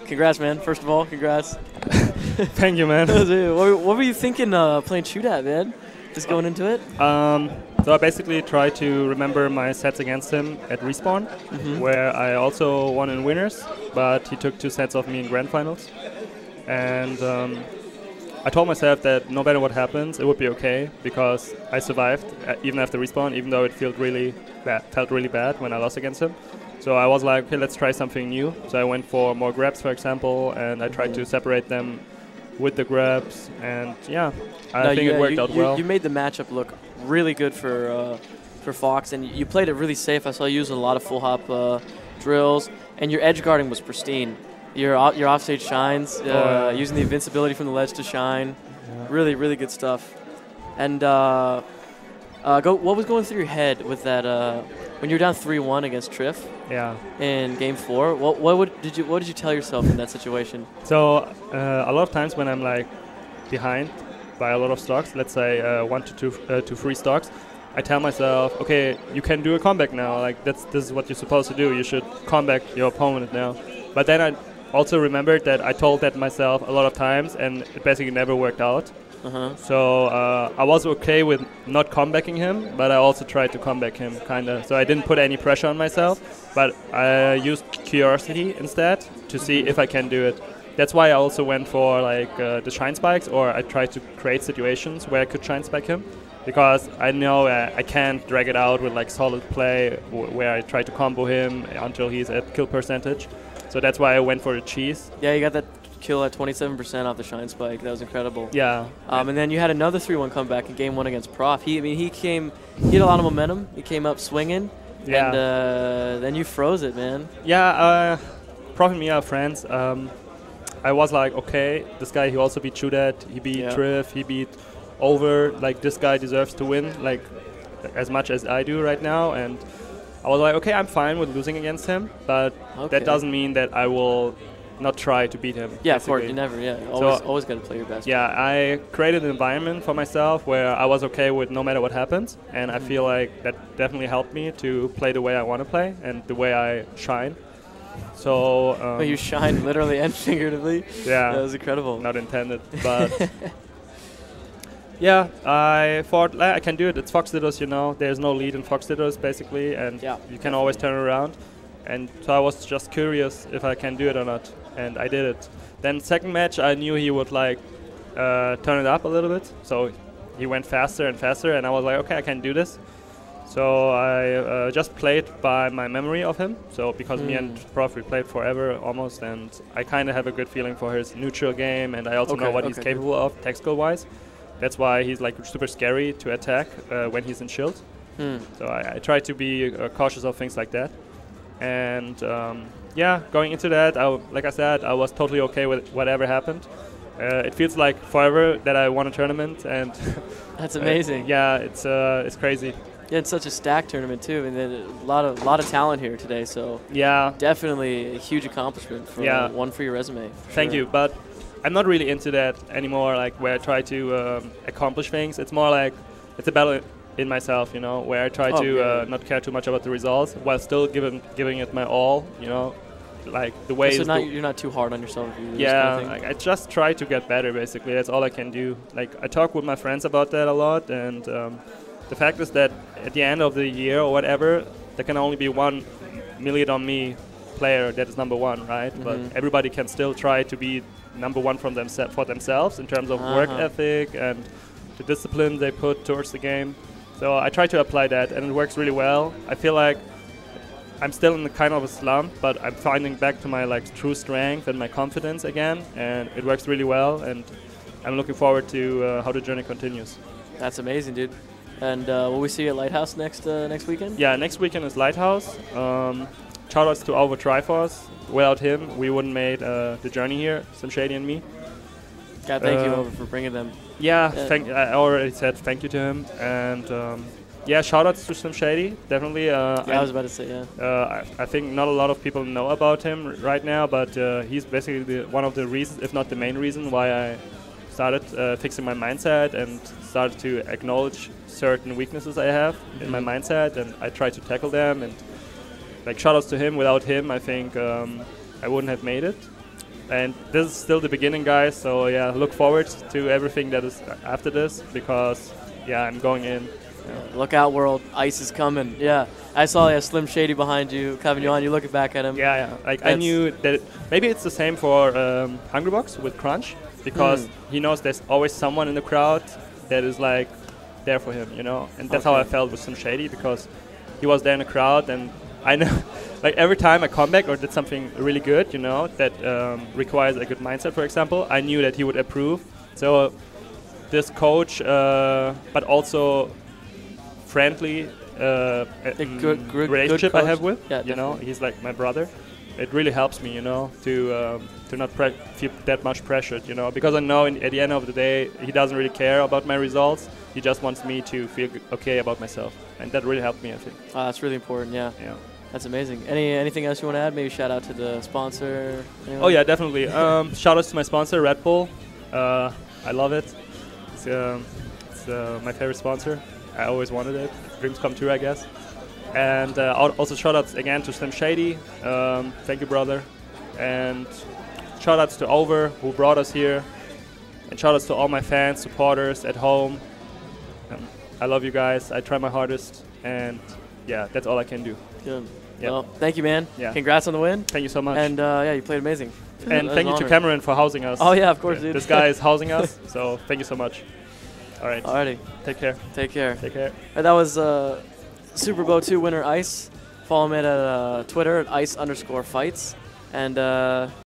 Congrats, man. First of all, congrats. Thank you, man. What were you thinking playing Shootout, man? Just going into it? So I basically tried to remember my sets against him at Respawn, where I also won in winners, but he took 2 sets off me in grand finals. And I told myself that no matter what happens, it would be okay, because I survived even after Respawn, even though it felt really bad when I lost against him. So I was like, okay, let's try something new. So I went for more grabs, for example, and I tried to separate them with the grabs, and yeah, I think it worked out well. You made the matchup look really good for Fox, and you played it really safe. I saw you using a lot of full hop drills, and your edge guarding was pristine. Your offstage shines, using the invincibility from the ledge to shine. Yeah. Really, really good stuff. And what was going through your head with that when you were down 3-1 against Triff? Yeah. In Game 4, what did you tell yourself in that situation? So a lot of times when I'm like behind by a lot of stocks, let's say 1 to 3 stocks, I tell myself, okay, you can do a comeback now. Like this is what you're supposed to do. You should comeback your opponent now. But then I also remembered that I told that myself a lot of times, and it basically never worked out. So I was okay with not comebacking him, but I also tried to comeback him, kind of. So I didn't put any pressure on myself, but I used curiosity instead to see if I can do it. That's why I also went for like the shine spikes, or I tried to create situations where I could shine spike him, because I know I can't drag it out with like solid play where I try to combo him until he's at kill percentage. So that's why I went for the cheese. Yeah, you got that kill at 27% off the shine spike. That was incredible. Yeah. And then you had another 3-1 comeback in Game 1 against Prof. He had a lot of momentum. He came up swinging. Yeah. And then you froze it, man. Yeah. Prof and me are friends. I was like, okay, this guy, he also beat Shootout. He beat Triff. He beat Over. Like, this guy deserves to win, like, as much as I do right now. And I was like, okay, I'm fine with losing against him, but that doesn't mean that I will not try to beat him. Yeah, basically. Of course, you never, always got to play your best. Yeah, I created an environment for myself where I was okay with no matter what happens, and I feel like that definitely helped me to play the way I want to play and the way I shine. So you shine literally and figuratively. Yeah, that was incredible. Not intended, but yeah, I thought I can do it. It's Fox Dittos, you know. There's no lead in Fox Dittos basically, and you can always turn around. And so I was just curious if I can do it or not, and I did it. Then second match, I knew he would like turn it up a little bit, so he went faster and faster, and I was like, okay, I can do this. So I just played by my memory of him. So because me and Prof, we played forever almost, and I kind of have a good feeling for his neutral game, and I also know what he's capable of tactical-wise. That's why he's like super scary to attack when he's in shield. So I try to be cautious of things like that. And yeah, going into that, like I said, I was totally okay with whatever happened. It feels like forever that I won a tournament, and that's amazing. Yeah, it's crazy. Yeah, it's such a stacked tournament too, and then a lot of talent here today. So yeah, definitely a huge accomplishment for one for your resume. Thank you, but I'm not really into that anymore. Like where I try to accomplish things. It's more like it's a battle in myself, you know, where I try to not care too much about the results while still giving it my all, you know, like the way. So you're not too hard on yourself. Yeah, I just try to get better. Basically, that's all I can do. Like I talk with my friends about that a lot, and the fact is that at the end of the year or whatever, there can only be 1 million on me player that is #1, right? But everybody can still try to be #1 for themselves in terms of work ethic and the discipline they put towards the game. So I try to apply that, and it works really well. I feel like I'm still in the kind of a slump, but I'm finding back to my like true strength and my confidence again, and it works really well. And I'm looking forward to how the journey continues. That's amazing, dude. And will we see you at Lighthouse next weekend? Yeah, next weekend is Lighthouse. Shoutouts to Alva Triforce. Without him, we wouldn't made the journey here, Sim Shady and me. God, thank you over for bringing them. Yeah, I already said thank you to him. And yeah, shoutouts to Sim Shady, definitely. I was about to say, yeah. I think not a lot of people know about him right now, but he's basically one of the reasons, if not the main reason, why I started fixing my mindset and started to acknowledge certain weaknesses I have in my mindset, and I try to tackle them. And like shoutouts to him. Without him, I think I wouldn't have made it. And this is still the beginning, guys. So yeah, look forward to everything that is after this, because yeah, I'm going in. Yeah. Look out, world! Ice is coming. Yeah, I saw Slim Shady behind you, Cavignon. You looking back at him? Yeah. Like I knew that maybe it's the same for Hungrybox with Crunch, because he knows there's always someone in the crowd that is like there for him, you know. And that's how I felt with Slim Shady, because he was there in the crowd, and I know, like every time I come back or did something really good, you know, that requires a good mindset, for example, I knew that he would approve. So this coach, but also friendly good relationship coach. I have with, yeah, you know, he's like my brother. It really helps me, you know, to not feel that much pressured, you know, because I know at the end of the day he doesn't really care about my results. He just wants me to feel okay about myself, and that really helped me, I think. That's really important. Yeah. Yeah. That's amazing. Anything else you want to add? Maybe shout out to the sponsor. Anyone? Oh yeah, definitely. Shout outs to my sponsor, Red Bull. I love it. It's my favorite sponsor. I always wanted it. Dreams come true, I guess. And also shout-outs again to Slim Shady. Thank you, brother. And shout-outs to Over, who brought us here. And shout-outs to all my fans, supporters at home. I love you guys. I try my hardest. And yeah, that's all I can do. Good. Yep. Well, thank you, man. Yeah. Congrats on the win. Thank you so much. And yeah, you played amazing. And thank you to Cameron for housing us. Oh yeah, of course, dude. This guy is housing us, so thank you so much. All right. Alrighty. Take care. Take care. Take care. That was SUPERBOU 2 winner Ice. Follow him at Twitter at ice_fights. And